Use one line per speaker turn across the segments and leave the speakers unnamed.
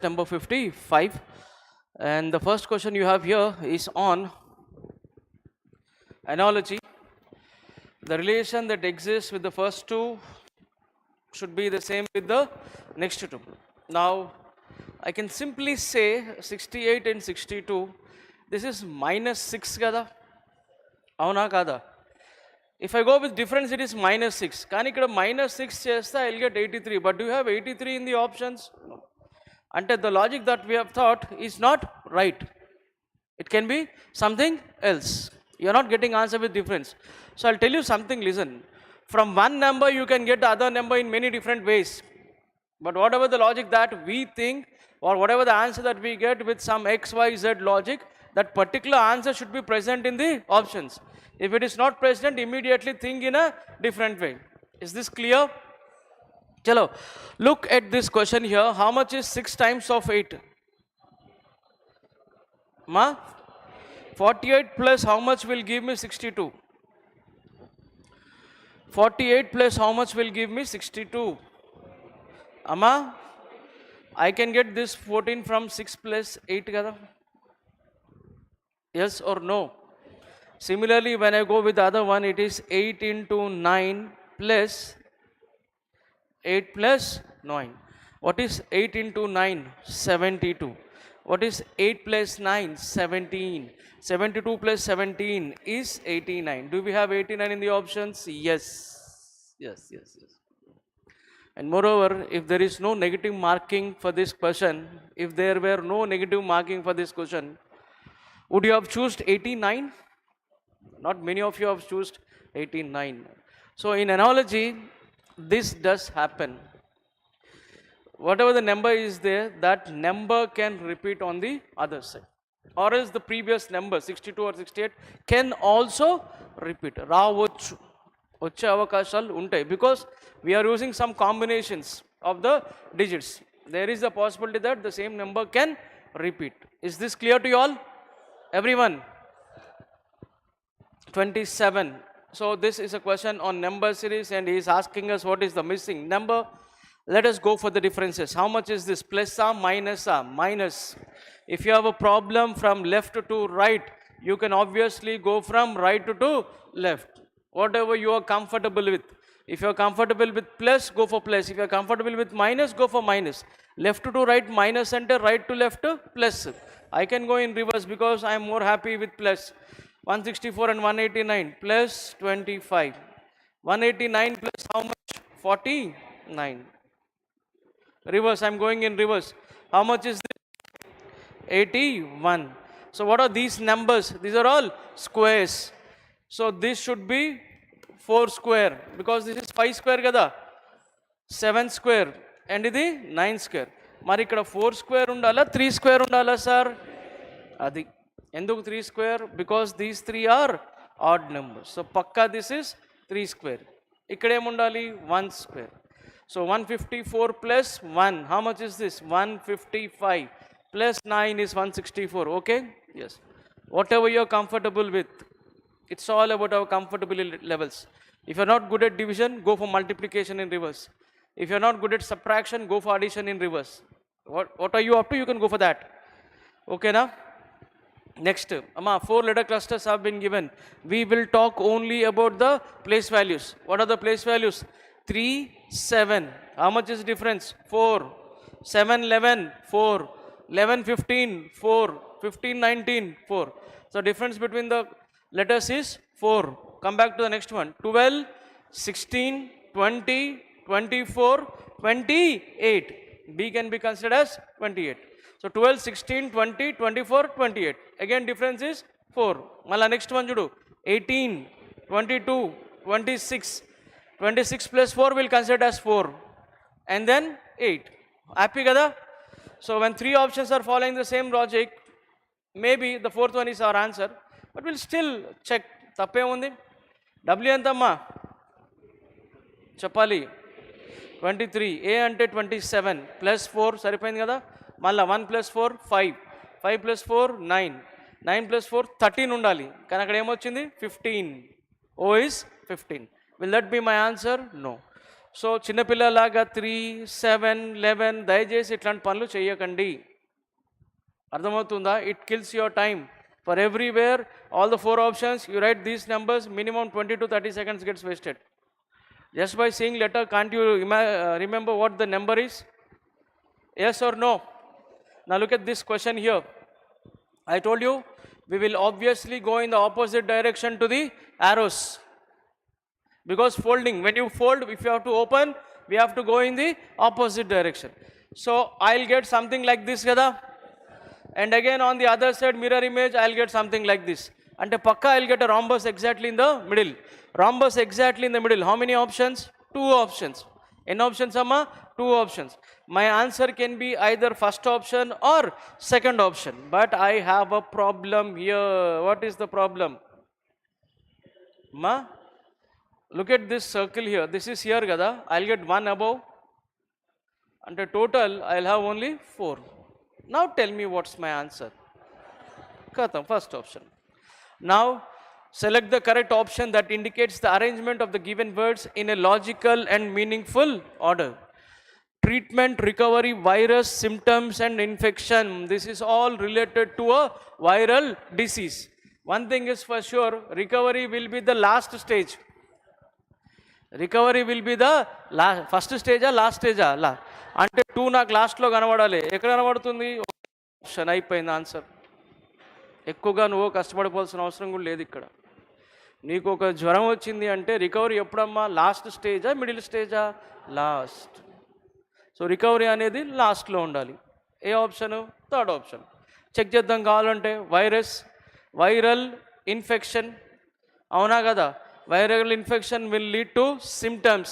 number 55, and the first question you have here is on analogy. The relation that exists with the first two should be the same with the next two. Now I can simply say 68 and 62, this is minus 6 kada, avuna kada? If I go with difference, it is minus 6. Kani ikkada minus 6 chesta, I'll get 83. But do you have 83 in the options? No. Ante the logic that we have thought is not right. It can be something else. You are not getting answer with difference. So I'll tell you something, listen. From one number you can get the other number in many different ways. But whatever the logic that we think, or whatever the answer that we get with some x, y, z logic, that particular answer should be present in the options. If it is not present, immediately think in a different way. Is this clear? Chalo, look at this question here. How much is 6 times of 8? Ma? 48 plus how much will give me 62? 48 plus how much will give me 62? Amma? I can get this 14 from 6 plus 8 kada? Yes or no? Similarly, when I go with the other one, it is 8 into 9 plus 8 plus 9. What is 8 into 9? 72. What is 8 plus 9? 17. 72 plus 17 is 89. Do we have 89 in the options? Yes. Yes, yes, yes. And moreover, if there is no negative marking for this question, if there were no negative marking for this question, would you have chosen 89? Not many of you have chosen 89. So in analogy, this does happen. Whatever the number is there, that number can repeat on the other side. Or else the previous number, 62 or 68, can also repeat. Raavochu. Vache avakashalu untayi. Because we are using some combinations of the digits. There is a possibility that the same number can repeat. Is this clear to you all? Everyone? 27. So this is a question on number series and he is asking us what is the missing number. Let us go for the differences. How much is this? Plus or minus or? Minus. If you have a problem from left to right, you can obviously go from right to left. Whatever you are comfortable with. If you are comfortable with plus, go for plus. If you are comfortable with minus, go for minus. Left to right, minus center, right to left, plus. I can go in reverse because I am more happy with plus. 164 and 189 plus 25. 189 plus how much? 49. Reverse, I am going in reverse. How much is this? 81. So what are these numbers? These are all squares. So this should be 4 square because this is 5 square kada. 7 square and this 9 square. Mari ikkada 4 square undala, 3 square undala sir. Adi. Enduku 3 square? Because these 3 are odd numbers. So pakka this is 3 square. Ikkade mundali 1 square. So 154 plus 1. How much is this? 155 plus 9 is 164. Okay? Yes. Whatever you are comfortable with. It's all about our comfortability levels. If you are not good at division, go for multiplication in reverse. If you are not good at subtraction, go for addition in reverse. What are you up to? You can go for that. Okay now? Next, 4 letter clusters have been given. We will talk only about the place values. What are the place values? 3, 7. How much is difference? 4. 7, 11, 4. 11, 15, 4. 15, 19, 4. So difference between the letters is 4. Come back to the next one. 12, 16, 20, 24, 28. B can be considered as 28. So 12, 16, 20, 24, 28. Again difference is 4. Mala next one judu. 18, 22, 26. 26 plus 4 will consider as 4. And then 8. Happy kada? So when 3 options are following the same logic, maybe the 4th one is our answer. But we'll still check. Tappe undi. W entamma? Chapali. 23. A ante 27. Plus 4. Saripayindi kada? Malla 1 plus 4, 5. 5 plus 4, 9. 9 plus 4, 13 undali. Kana akkada em vachindi? 15. O is 15. Will that be my answer? No. So చిన్నపిల్లలాగా 3, 7, 11 దయచేసి ఇట్లాంటి పనులు చేయకండి. అర్థమవుతుందా? It kills your time. For everywhere all the 4 options you write these numbers, minimum 20 to 30 seconds gets wasted. Just by seeing letter, can't you remember what the number is? Yes or no? Now look at this question here. I told you we will obviously go in the opposite direction to the arrows. Because folding, when you fold, if you have to open, we have to go in the opposite direction. So I'll get something like this kada. And again on the other side mirror image, I'll get something like this. And pakka I'll get a rhombus exactly in the middle. Rhombus exactly in the middle. How many options? 2 options. N options amma? 2 options. My answer can be either first option or second option. But I have a problem here. What is the problem? Ma? Look at this circle here. This is here kada. I'll get 1 above. And the total I'll have only 4. Now tell me what's my answer. Khatam, first option. Now select the correct option that indicates the arrangement of the given words in a logical and meaningful order. Treatment, recovery, virus, symptoms and infection. This is all related to a viral disease. One thing is for sure, recovery will be the last stage. Recovery will be the first stage or last stage. అంటే 2 నాకు లాస్ట్లో కనబడాలి. ఎక్కడ కనబడుతుంది? Option అయిపోయింది answer. ఎక్కువగా నువ్వు కష్టపడిపోవాల్సిన అవసరం కూడా లేదు ఇక్కడ. నీకు ఒక జ్వరం వచ్చింది అంటే రికవరీ ఎప్పుడమ్మా? లాస్ట్ స్టేజా, మిడిల్ స్టేజా? లాస్ట్. సో రికవరీ అనేది లాస్ట్లో ఉండాలి. ఏ ఆప్షను? Third option. చెక్ చేద్దాం కావాలంటే. వైరల్ ఇన్ఫెక్షన్, అవునా కదా? Viral infection will lead to symptoms.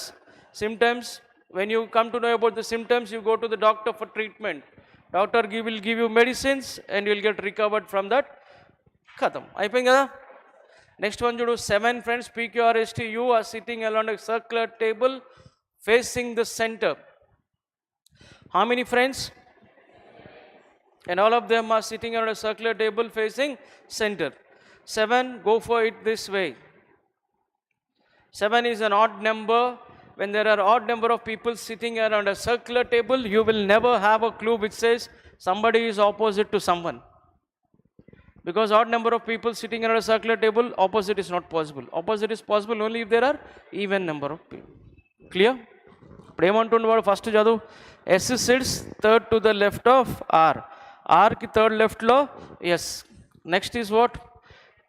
When you come to know about the symptoms, you go to the doctor for treatment. Doctor will give you medicines and you will get recovered from that. Khatam. Ayipayindi kada? Next one chudu. 7 friends, PQRST, you are sitting along a circular table facing the center. How many friends? And all of them are sitting around a circular table facing center. 7, go for it this way. 7 is an odd number. When there are odd number of people sitting around a circular table, you will never have a clue which says somebody is opposite to someone. Because odd number of people sitting around a circular table, opposite is not possible. Opposite is possible only if there are even number of people. Clear? ఇప్పుడు ఏమంటుండేవాడు? First చదువు. S sits third to the left of R. R ki third left lo S. Next is what?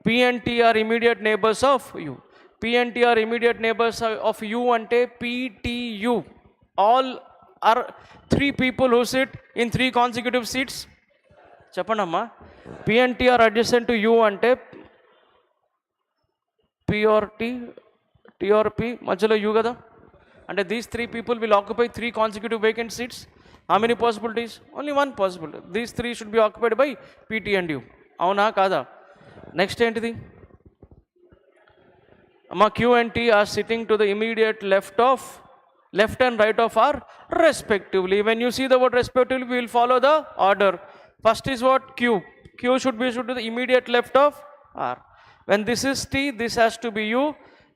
P and T are immediate neighbors of U. P and T are immediate neighbors of U ante PTU. All are 3 people who sit in 3 consecutive seats. Cheppanamma. P and T are adjacent to U ante P or T, T or P, majhalo U kada. And these 3 people will occupy 3 consecutive vacant seats. How many possibilities? Only one possibility. These 3 should be occupied by PT and U. Avuna kada? Next entity. Q and T are sitting to the immediate left and right of R respectively. When you see the word respectively, we will follow the order. First is what? Q. Q should be to the immediate left of R. When this is T, this has to be U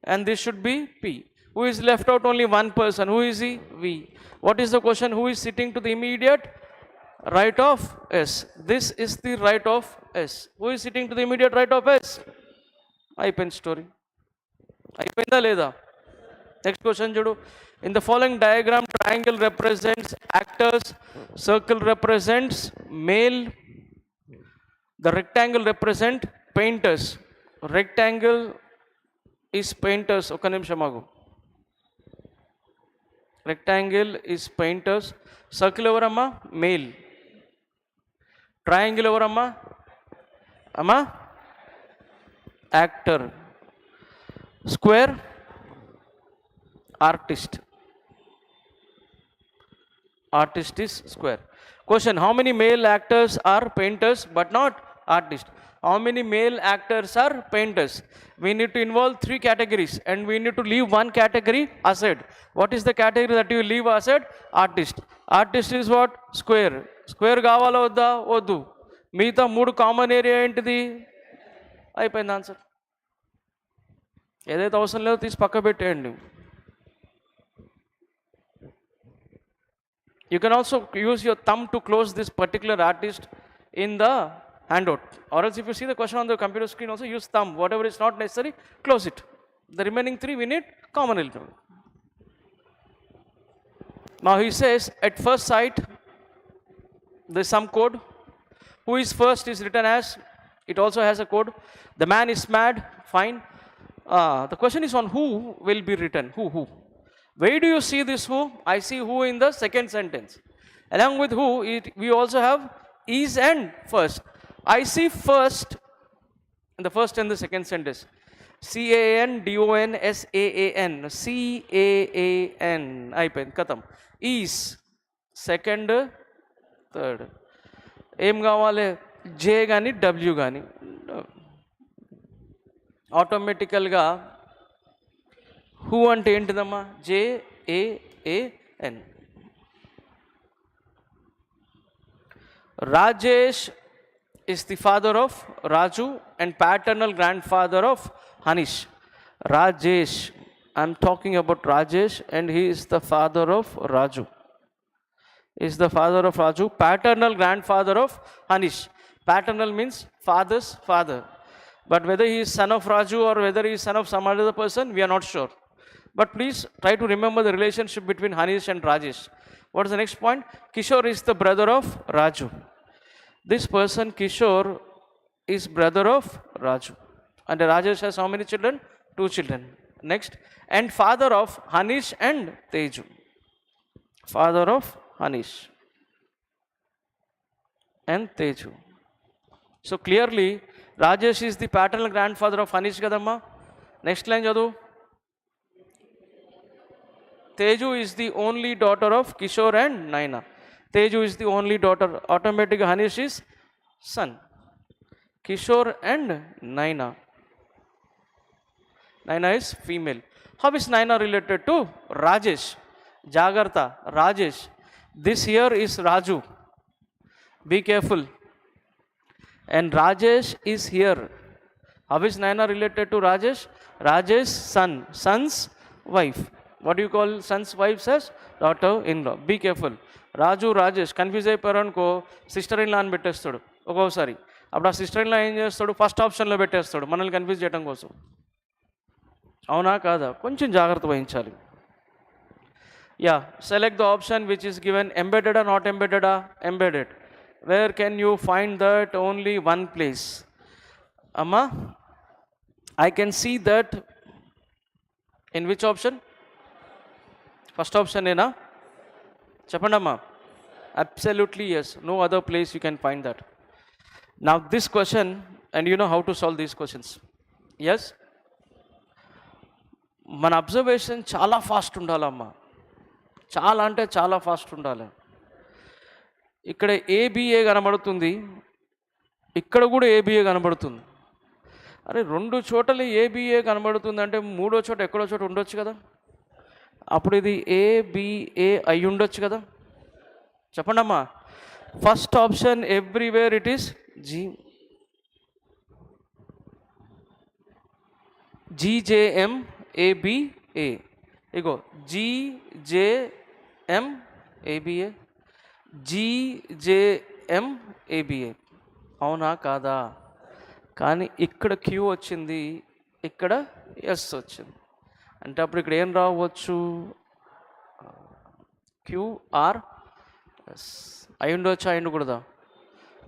and this should be P. Who is left out? Only one person. Who is he? V. What is the question? Who is sitting to the immediate right of S? This is the right of S. Who is sitting to the immediate right of S? Ipen story. అయిపోయిందా లేదా? Next question చూడు. In the following diagram, triangle represents actors, circle represents male, the rectangle represent painters. Rectangle is painters. ఒక నిమిషం ఆగు. Rectangle is painters. Circle ఎవరమ్మా? Male. Triangle ఎవరమ్మా? అమ్మా actor. Square, artist. Artist is square. Question: how many male actors are painters but not artists? How many male actors are painters? We need to involve 3 categories and we need to leave 1 category aside. What is the category that you leave aside? Artist. Artist is what? Square. Square కావాలా వద్దా? వద్దు. మిగతా 3 common area ఏంటిది? అయిపోయింది answer. ఏదైతే అవసరం లేదో తీసి పక్క పెట్టేయండి. You can also use your thumb to close this particular artist in the handout. Or else if you see the question on the computer screen also, use thumb. Whatever is not necessary, close it. The remaining 3 we need common element. Now he says, at first sight, there's some code. Who is first is written as, it also has a code. The man is mad, fine. The question is on who will be written, who. Where do you see this who? I see who in the second sentence. Along with who, we also have is and first. I see first in the first and the second sentence. CANDONSAAN. CAAN. అయిపోయింది కథం. Is second, third. ఏం కావాలి? జే కానీ W కానీ ఆటోమేటికల్గా who అంటే ఏంటిదమ్మా? JAAN. Rajesh is the father of Raju and paternal grandfather of Hanish. Rajesh, I'm talking about Rajesh and he is the father of Raju. Is the father of Raju, paternal grandfather of Hanish. Paternal means father's father. But whether he is son of Raju or whether he is son of some other person, we are not sure. But please try to remember the relationship between Hanish and Rajesh. What is the next point? Kishore is the brother of Raju. This person, Kishore, is brother of Raju. And Rajesh has how many children? 2 children. Next. And father of Hanish and Teju. Father of Hanish and Teju. So clearly, Rajesh is the paternal grandfather of Hanish kadamma. Next line chadu. Teju is the only daughter of Kishore and Naina. Teju is the only daughter. Automatically Hanish is son. Kishore and Naina. Naina is female. How is Naina related to Rajesh? Jagartha, Rajesh. This here is Raju. Be careful. And Rajesh is here. How is Naina related to Rajesh? Rajesh's son. Son's wife. What do you call son's wife as? Daughter-in-law. Be careful. Raju Rajesh confuse అయిపోయారనుకో sister in law అని పెట్టేస్తాడు ఒక్కొక్కసారి. అప్పుడు ఆ sister in లా ఏం చేస్తాడు? First ఆప్షన్లో పెట్టేస్తాడు మనల్ని కన్ఫ్యూజ్ చేయడం కోసం. అవునా కాదా? కొంచెం జాగ్రత్త వహించాలి. Yeah, select the option which is given. ఎంబెడెడా నాట్ ఎంబెడెడా? Embedded. Where can you find that? Only one place. అమ్మా, I can see that in which option? First option ఏనా? చెప్పండి అమ్మా. Absolutely yes. No other place you can find that. Now this question, and you know how to solve these questions. Yes? మన observation చాలా fast ఉండాలమ్మా. చాలా అంటే చాలా fast ఉండాలి. ఇక్కడ ఏబిఏ కనబడుతుంది, ఇక్కడ కూడా ఏబిఏ కనబడుతుంది. అరే 2 చోట్ల ఏబిఏ కనబడుతుంది అంటే 3వ చోట ఎక్కడో చోట ఉండొచ్చు కదా. అప్పుడు ఇది ఏబిఏ అయి ఉండొచ్చు కదా. చెప్పండి అమ్మా. First option everywhere it is GJM ABA. Ego GJM ABA, GJM ABA. అవునా కాదా? కానీ ఇక్కడ క్యూ వచ్చింది, ఇక్కడ ఎస్ వచ్చింది. అంటే అప్పుడు ఇక్కడ ఏం రావచ్చు? క్యూఆర్ ఎస్ అయి ఉండొచ్చు, అయి ఉండకూడదా?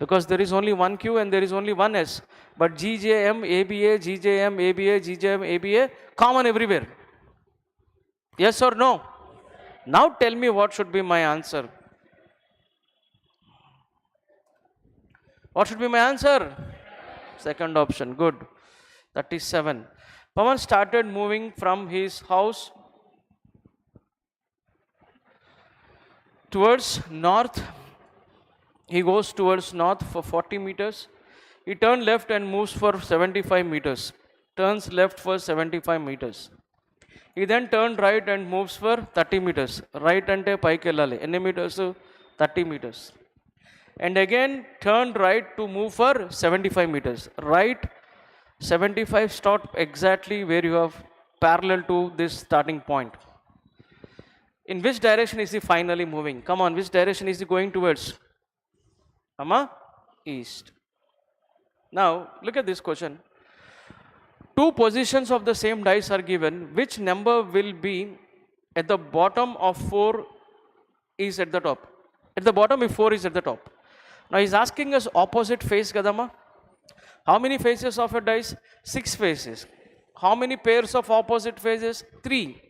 Because there is only 1 Q and there is only 1 S. But GJM ABA, GJM ABA, GJM ABA common everywhere. Yes or no? Now tell me what should be my answer. What should be my answer? Second option. Good. 37. Pawan started moving from his house towards north. He goes towards north for 40 meters. He turned left and moves for 75 meters. Turns left for 75 meters. He then turned right and moves for 30 meters. Right ante paiki ellali. Enni meters? 30 meters. And again turned right to move for 75 meters. Right 75, start exactly where you have parallel to this starting point. In which direction is he finally moving? Come on, which direction is he going towards? East. Now, look at this question. Two positions of the same dice are given. Which number will be at the bottom of 4 is at the top? At the bottom if 4 is at the top. Now, he's asking us opposite face, Kadama. How many faces of a dice? 6 faces. How many pairs of opposite faces? 3.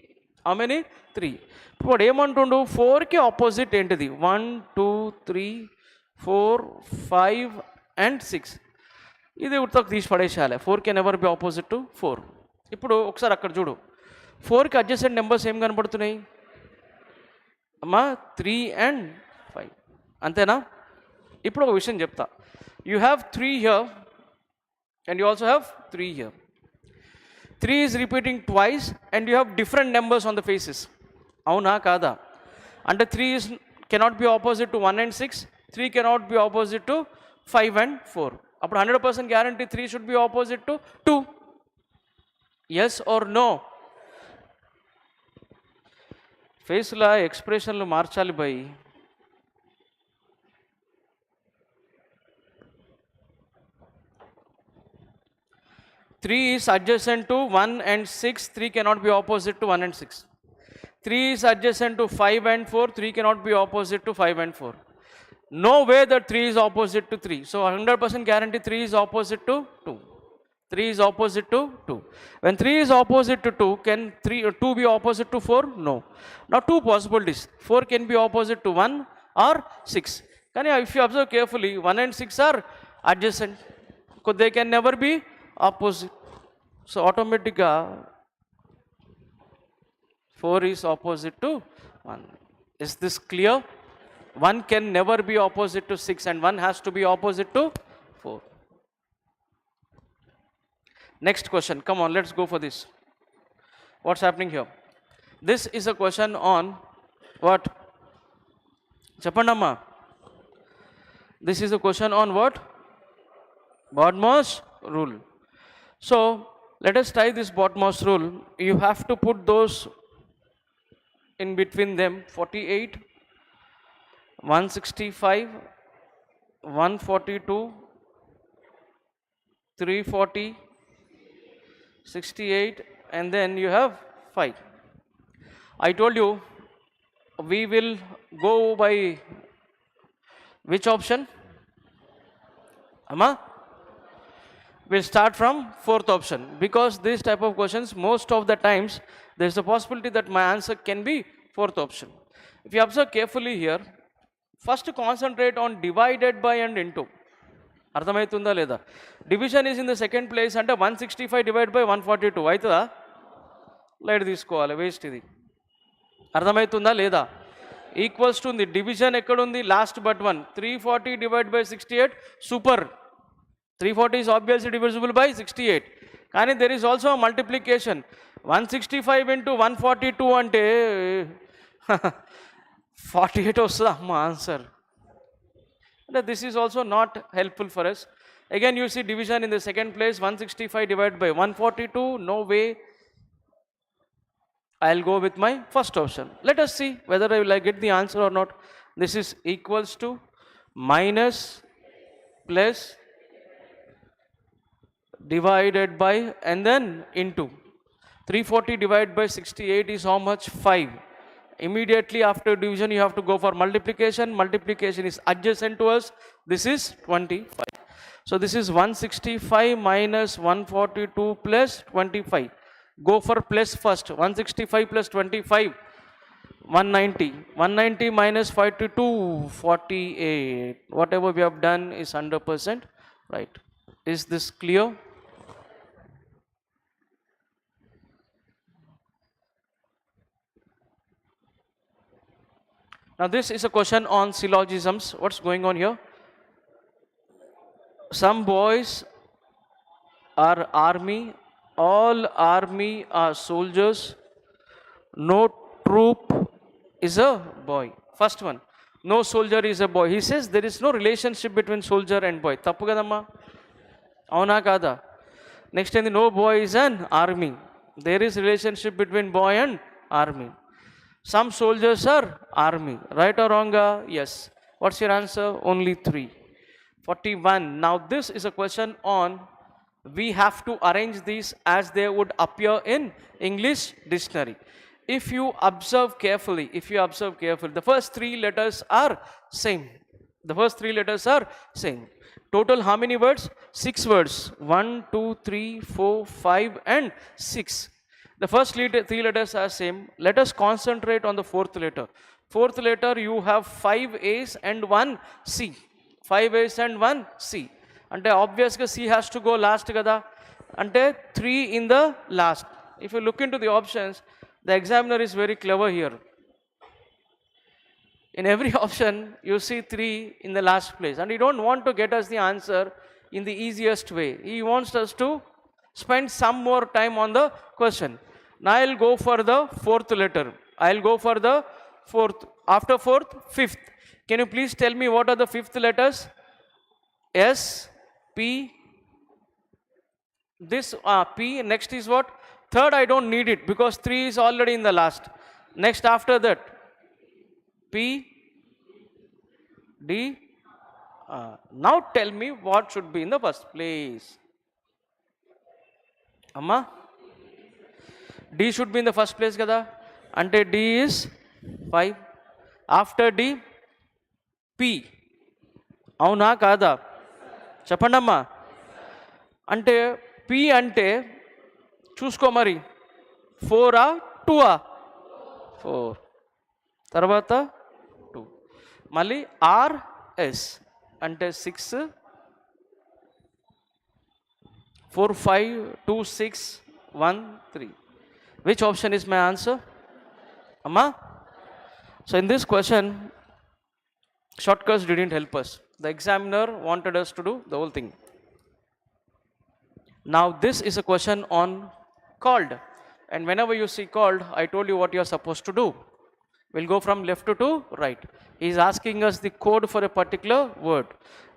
How many? 3. What ఏమంటుండు 4 కి opposite ఏంటిది 1 2 3 4 5 and 6. ఇది ఉత్తకు తీసి పడేసేయాలి 4 can never be opposite to 4. ఇప్పుడు ఒకసారి అక్కడ చూడు 4కి అడ్జసెంట్ నెంబర్స్ ఏం కనపడుతున్నాయి అమ్మా 3 and 5 అంతేనా. ఇప్పుడు ఒక విషయం చెప్తా. You have 3 here and you also have 3 here. 3 is repeating twice and you have different numbers on the faces. Avuna kada? And 3 is cannot be opposite to 1 and 6. 3 cannot be opposite to 5 and 4. Appo 100% guarantee 3 should be opposite to 2. Yes or no? Face la expression lu marchali bhai. 3 is adjacent to 1 and 6, 3 cannot be opposite to 1 and 6. 3 is adjacent to 5 and 4, 3 cannot be opposite to 5 and 4. No way that 3 is opposite to 3. So 100% guarantee 3 is opposite to 2. 3 is opposite to 2. When 3 is opposite to 2, can 2 be opposite to 4? No. Now 2 possibilities. 4 can be opposite to 1 or 6. If you observe carefully, 1 and 6 are adjacent. So they can never be opposite. So automatically 4 is opposite to 1. Is this clear? 1 can never be opposite to 6 and 1 has to be opposite to 4. Next question. Come on, let's go for this. What's happening here? This is a question on what? Chapandamma. This is a question on what? Bodmer's rule. So let us try this Bodmer's rule. You have to put those in between them 48, 165, 142, 340, 68 and then you have 5. I told you we will go by which option? Amma? We'll start from 4th option because this type of questions most of the times there is a possibility that my answer can be 4th option. If you observe carefully here, first concentrate on divided by and into. అర్థమవుతుందా లేదా? Division is in the second place అంటే 165 divide by 142 అవుతుందా? Light తీసుకోవాలి, waste ఇది. అర్థమవుతుందా లేదా? Equals to ఉంది. Division ఎక్కడుంది? Last but 1. 340 divide by 68 super. 340 is obviously divisible by 68. కానీ there is also a multiplication. 165 into 142 అంటే 48 వస్తుంది అమ్మ answer. This is also not helpful for us. Again you see division in the second place, 165 divided by 142. No way. I'll go with my first option. Let us see whether I will get the answer or not. This is equals to minus plus divided by and then into. 340 divided by 68 is how much? 5. Immediately after division you have to go for multiplication. Multiplication is adjacent to us. This is 25. So this is 165 minus 142 plus 25. Go for plus first. 165 plus 25, 190. 190 minus 52, 48. Whatever we have done is 100% right. Is this clear? Now this is a question on syllogisms. What's going on here? Some boys are army, all army are soldiers, no troop is a boy. First one, no soldier is a boy. He says there is no relationship between soldier and boy. Tappu kadamma? Avuna kada? Next time, no boy is an army. There is relationship between boy and army. Some soldiers are army. Right or wrong? Yes. What's your answer? Only 3. 41. Now this is a question on, we have to arrange these as they would appear in English dictionary. If you observe carefully, the first 3 letters are same. The first 3 letters are same. Total how many words? 6 words. 1, 2, 3, 4, 5 and 6. The first 3 letters are same. Let us concentrate on the fourth letter. Fourth letter, you have 5 A's and 1 C. 5 A's and 1 C. Ante obviously C has to go last kada. Ante 3 in the last. If you look into the options, the examiner is very clever here. In every option, you see 3 in the last place. And he don't want to get us the answer in the easiest way. He wants us to spend some more time on the question. Now I'll go for the fourth letter. I'll go for the fourth. After fourth, fifth. Can you please tell me what are the fifth letters? S, P. This P. Next is what? Third, I don't need it because 3 is already in the last. Next after that, P, D. Now tell me what should be in the first place. Amma? D should be in the first place kada. Ante D is 5. After D, P. Avuna kada? Cheppandamma. Ante P ante చూసుకో మరి 4 2 4. తర్వాత 2. మళ్ళీ RS అంటే 6 4 5 2 6 1 3. Which option is my answer? Amma? So in this question, shortcuts didn't help us. The examiner wanted us to do the whole thing. Now this is a question on called. And whenever you see called, I told you what you are supposed to do. We'll go from left to right. He is asking us the code for a particular word.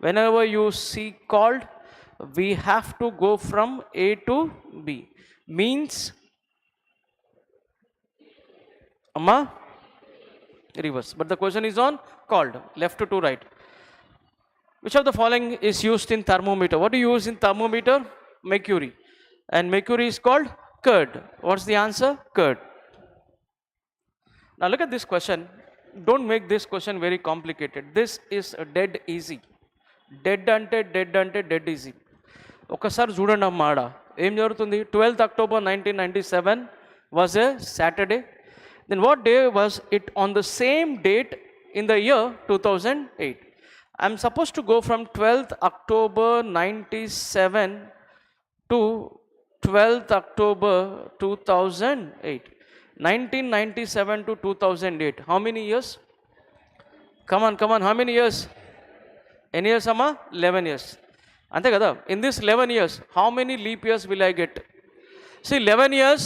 Whenever you see called, we have to go from A to B. Means, Amma? Reverse. But the question is on called, left to right. Which of the following is used in thermometer? What do you use in thermometer? Mercury. And mercury is called curd. What's the answer? Curd. Now look at this question. Don't make this question very complicated. This is dead easy. Dead easy. ఒకసారి చూడండి అమ్మాడ ఏం జరుగుతుంది 12th October 1997 was a Saturday. Then what day was it on the same date in the year 2008? I'm supposed to go from 12th October 97 to 12th October 2008. 1997 to 2008. How many years? Come on. How many years? Any years, Amma? 11 years. Ante kada? In this 11 years, how many leap years will I get? See, 11 years,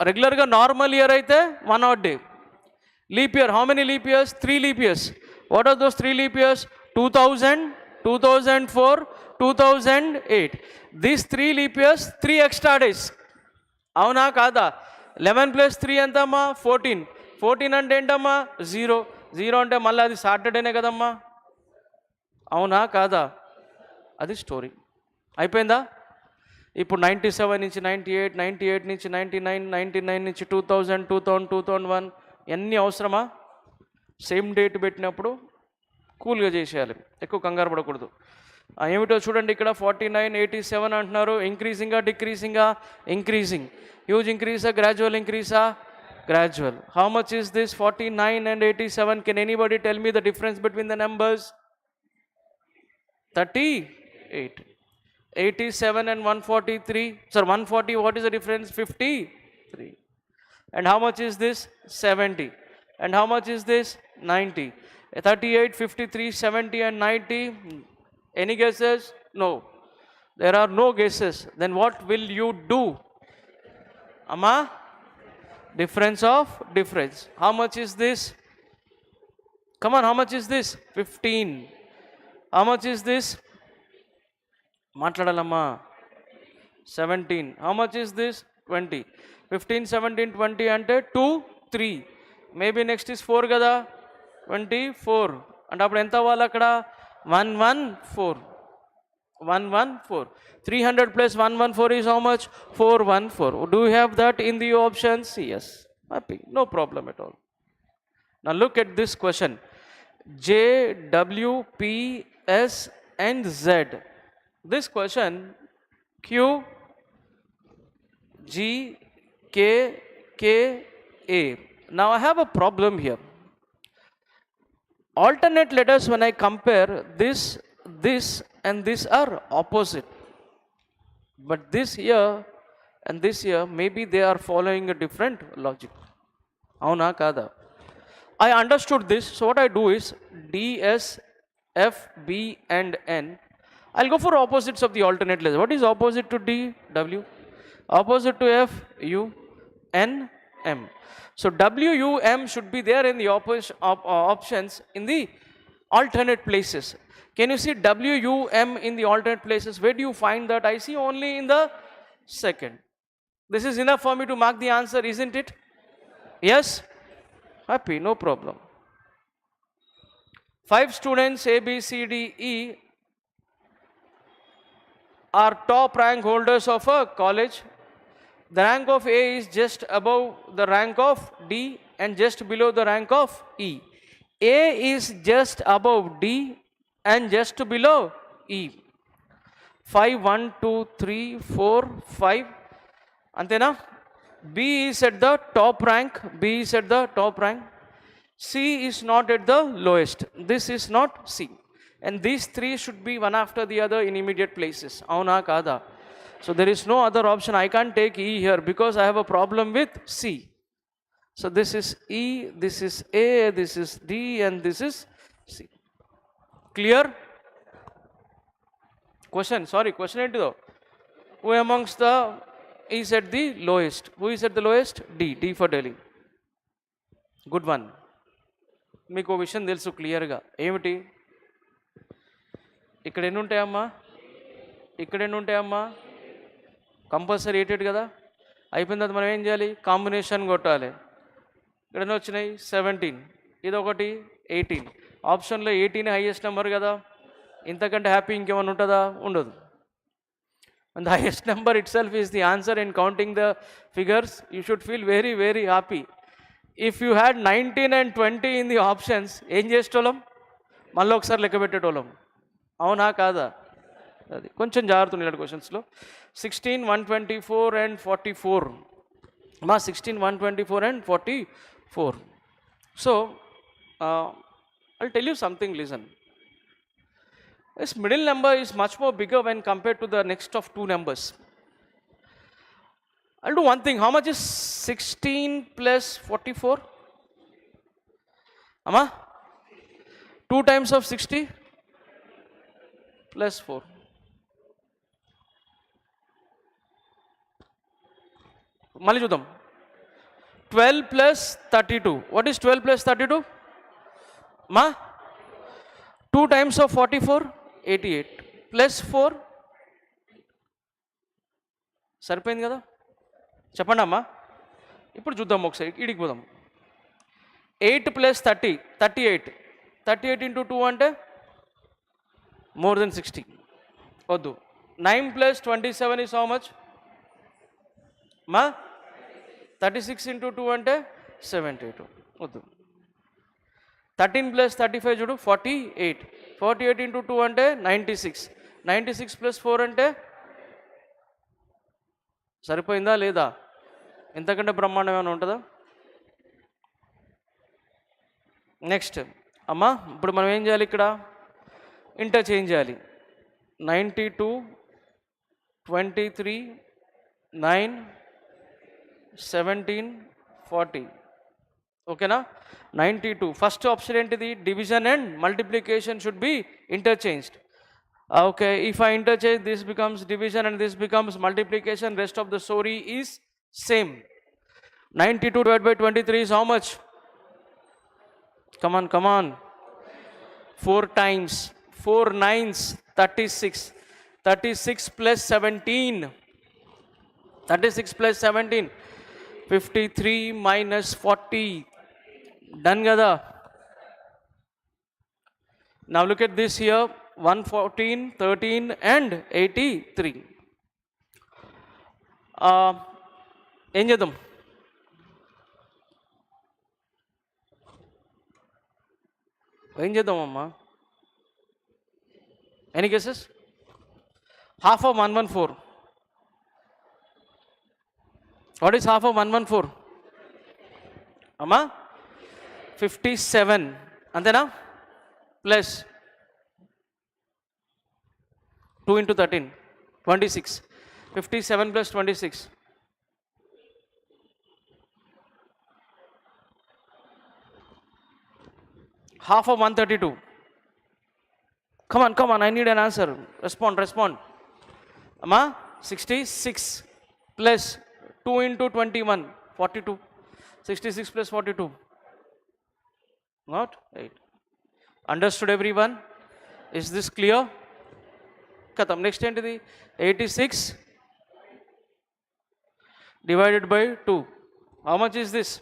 regular ga normal year aithe 1 odd day. Leap year, how many leap years? 3 leap years. What are those 3 leap years? 2000, 2004, 2008. These 3 leap years, 3 extra days. Avuna kada? 11 plus 3 entama? 14. 14 ante entama? 0. 0 ante malla adi Saturday ne kadamma? Avuna kada? అది story అయిపోయిందా? ఇప్పుడు 97 నుంచి 98, 98 నుంచి 99, 99 నుంచి 2000, 2000, 2001 ఎన్ని అవసరమా? Same date పెట్టినప్పుడు కూల్గా చేసేయాలి, ఎక్కువ కంగారు పడకూడదు. ఏమిటో చూడండి ఇక్కడ 49, 87 అంటున్నారు. ఇంక్రీజింగా డిక్రీజింగా? ఇంక్రీజింగ్. హ్యూజ్ ఇంక్రీజా గ్రాడ్యువల్ ఇంక్రీజా? Gradual. How much is this 49 and 87? Can anybody tell me the difference between the numbers? 38. 87 and 143. Sir, 140, what is the difference? 53. And how much is this? 70. And how much is this? 90. 38, 53, 70 and 90. Any guesses? No. There are no guesses. Then what will you do? Amma? Difference of difference. How much is this? Come on, how much is this? 15. How much is this? మాట్లాడాలమ్మా. 17. How much is this? 20. 15, 17, 20 అంటే 2, 3. Maybe next is 4 కదా, 24 అంటే అప్పుడు ఎంత అవ్వాలి అక్కడ 114. 114. 300 plus 114 is how much? 414. Do you have that in the options? Yes. Happy. No problem at all. Now look at this question. J, W, P, S and Z. This question Q, G, K, K, A. Now I have a problem here. Alternate letters, when I compare this, this and this are opposite. But this here and this here, maybe they are following a different logic. Avuna kada? I understood this. So what I do is D, S, F, B and N. I'll go for opposites of the alternate letters. What is opposite to D? W. Opposite to F? U. N, M. So W, U, M should be there in the options in the alternate places. Can you see W, U, M in the alternate places? Where do you find that? I see only in the second. This is enough for me to mark the answer, isn't it? Yes? Happy, no problem. 5 students A, B, C, D, E are top rank holders of a college. The rank of A is just above the rank of D and just below the rank of E. A is just above D and just below E. 5, 1, 2, 3, 4, 5. Antena? B is at the top rank. B is at the top rank. C is not at the lowest. This is not C. And these three should be one after the other in immediate places. Avuna kada? So there is no other option. I can't take E here because I have a problem with C. So this is E, this is A, this is D and this is C. Clear? Question ఏంటి though? Who amongst the is at the lowest? Who is at the lowest? D. D for Delhi. Good one. మీకు ఓ విషయం తెలుసు క్లియర్గా. ఏమిటి? ఇక్కడ ఎన్ని ఉంటాయమ్మా? ఇక్కడ ఎన్ని ఉంటాయమ్మా? కంపల్సరీ 88 కదా. అయిపోయిన తర్వాత మనం ఏం చేయాలి? కాంబినేషన్ కొట్టాలి. ఇక్కడ ఎన్ని వచ్చినాయి? 17. ఇదొకటి 18. ఆప్షన్లో 18 హైయెస్ట్ నెంబర్ కదా. ఇంతకంటే హ్యాపీ ఇంకేమైనా ఉంటుందా? ఉండదు. And the highest number itself is the answer. In counting the figures, you should feel very, very happy. If you had 19 and 20 in the options, ఏం చేసేటోళ్ళం? మళ్ళీ ఒకసారి లెక్క పెట్టేటోళ్ళం. అవునా కాదా? అది కొంచెం జాగ్రత్త ఇలాంటి క్వశ్చన్స్లో. 16, 124 and 44. మా 16, 124 and 44. So, I'll tell you something, listen. This middle number is much more bigger when compared to the next of two numbers. I'll do one thing. How much is 16 plus 44? Amma? 2 times of 60 plus 4. మళ్ళీ చూద్దాం. 12 plus 32. What is 12 plus 32? Ma? 2 times of 44? 88. Plus 4? సరిపోయింది కదా. చెప్పండి అమ్మా. ఇప్పుడు చూద్దాం ఒకసారి. ఇడికి పోదాం. 8 plus 30. 38. 38 into 2 అంటే more than 60. వద్దు. 9 plus 27 is how much? మా 36 into 2 అంటే 72. వద్దు. 13 plus 35 చూడు 48. 48 into 2 అంటే 96. 96 plus 4 అంటే సరిపోయిందా లేదా? ఇంతకంటే బ్రహ్మాండం ఏమైనా ఉంటుందా? నెక్స్ట్ అమ్మా, ఇప్పుడు మనం ఏం చేయాలి? ఇక్కడ ఇంటర్చేంజ్ చేయాలి. 92, 23, 9, 17, 40. ఓకేనా? 92. ఫస్ట్ ఆప్షన్ ఏంటిది? Division and multiplication should be interchanged. Okay, if I interchange, this becomes division and this becomes multiplication. Rest of the story is same. 92 divided by 23 is how much? Come on, come on. 4 times. 4 nines, 36. 36 plus 17. 36 plus 17. 53 minus 40. Done kada. Now look at this here, 114, 13 and 83. ఏం చేద్దాం? ఏం చేద్దామమ్మా? Any guesses? Half of 114. What is half of 114? Amma? 57. Antena? Plus 2 into 13. 26. 57 plus 26. Half of 132. Come on, I need an answer. Respond. Amma, 66 plus 2 into 21, 42. 66 plus 42. Not 8. Understood everyone? Is this clear? Katam. Next entity, 86 divided by 2. How much is this?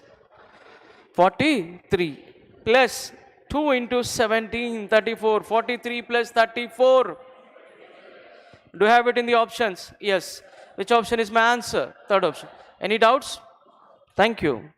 43 plus 2 into 17, 34. 43 plus 34. Do you have it in the options? Yes. Which option is my answer? Third option. Any doubts? Thank you.